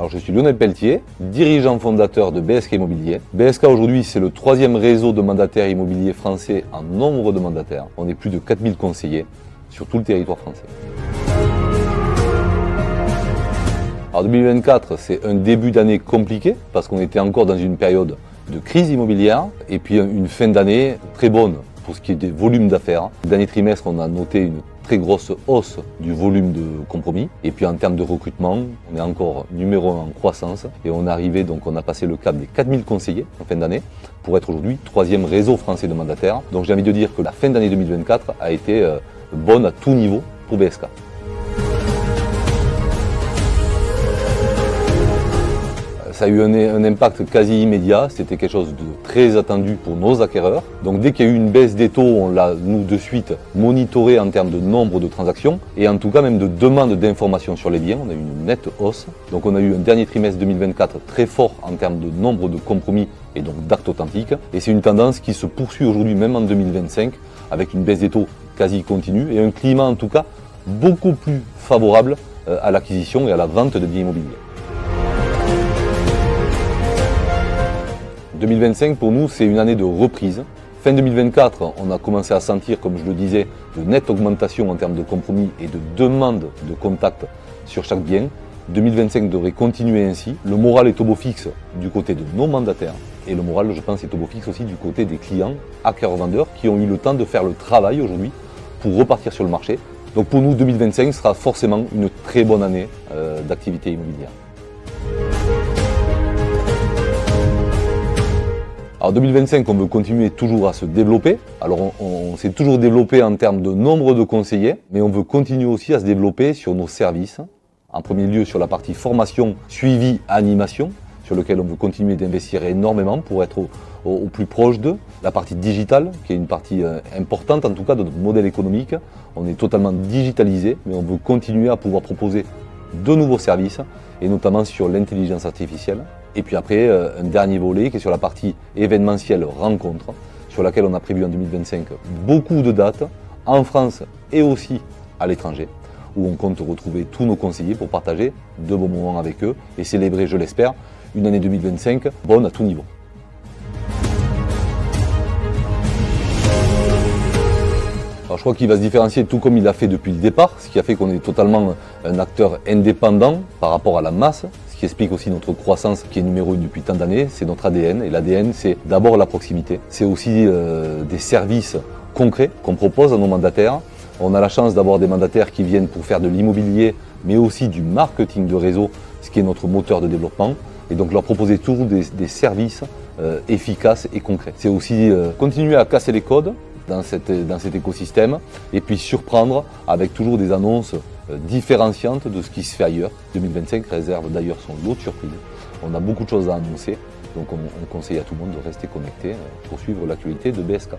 Alors je suis Lionel Pelletier, dirigeant fondateur de BSK Immobilier. BSK aujourd'hui c'est le 3e réseau de mandataires immobiliers français en nombre de mandataires. On est plus de 4000 conseillers sur tout le territoire français. Alors 2024 c'est un début d'année compliqué parce qu'on était encore dans une période de crise immobilière et puis une fin d'année très bonne pour ce qui est des volumes d'affaires. Le dernier trimestre on a noté une très grosse hausse du volume de compromis. Et puis en termes de recrutement, on est encore numéro 1 en croissance. Et on est arrivé, donc on a passé le cap des 4000 conseillers en fin d'année pour être aujourd'hui 3e réseau français de mandataires. Donc j'ai envie de dire que la fin d'année 2024 a été bonne à tout niveau pour BSK. Ça a eu un impact quasi immédiat, c'était quelque chose de très attendu pour nos acquéreurs. Donc dès qu'il y a eu une baisse des taux, on l'a nous de suite monitoré en termes de nombre de transactions et en tout cas même de demande d'informations sur les biens. On a eu une nette hausse. Donc on a eu un dernier trimestre 2024 très fort en termes de nombre de compromis et donc d'actes authentiques. Et c'est une tendance qui se poursuit aujourd'hui même en 2025 avec une baisse des taux quasi continue et un climat en tout cas beaucoup plus favorable à l'acquisition et à la vente de biens immobiliers. 2025 pour nous c'est une année de reprise. Fin 2024 on a commencé à sentir, comme je le disais, de nette augmentation en termes de compromis et de demande de contact sur chaque bien. 2025 devrait continuer ainsi. Le moral est au beau fixe du côté de nos mandataires et le moral je pense est au beau fixe aussi du côté des clients acquéreurs-vendeurs qui ont eu le temps de faire le travail aujourd'hui pour repartir sur le marché. Donc pour nous 2025 sera forcément une très bonne année d'activité immobilière. Alors 2025, on veut continuer toujours à se développer. Alors on s'est toujours développé en termes de nombre de conseillers, mais on veut continuer aussi à se développer sur nos services. En premier lieu sur la partie formation, suivi, animation, sur lequel on veut continuer d'investir énormément pour être au plus proche d'eux. La partie digitale, qui est une partie importante en tout cas de notre modèle économique. On est totalement digitalisé, mais on veut continuer à pouvoir proposer de nouveaux services, et notamment sur l'intelligence artificielle. Et puis après, un dernier volet qui est sur la partie événementielle rencontre, sur laquelle on a prévu en 2025 beaucoup de dates, en France et aussi à l'étranger, où on compte retrouver tous nos conseillers pour partager de bons moments avec eux et célébrer, je l'espère, une année 2025 bonne à tout niveau. Alors je crois qu'il va se différencier tout comme il l'a fait depuis le départ, ce qui a fait qu'on est totalement un acteur indépendant par rapport à la masse, ce qui explique aussi notre croissance qui est numéro 1 depuis tant d'années, c'est notre ADN. Et l'ADN c'est d'abord la proximité, c'est aussi des services concrets qu'on propose à nos mandataires. On a la chance d'avoir des mandataires qui viennent pour faire de l'immobilier, mais aussi du marketing de réseau, ce qui est notre moteur de développement. Et donc leur proposer toujours des services efficaces et concrets. C'est aussi continuer à casser les codes dans cet écosystème et puis surprendre avec toujours des annonces différenciantes de ce qui se fait ailleurs. 2025 réserve d'ailleurs son lot de surprises. On a beaucoup de choses à annoncer, donc on conseille à tout le monde de rester connecté pour suivre l'actualité de BSK.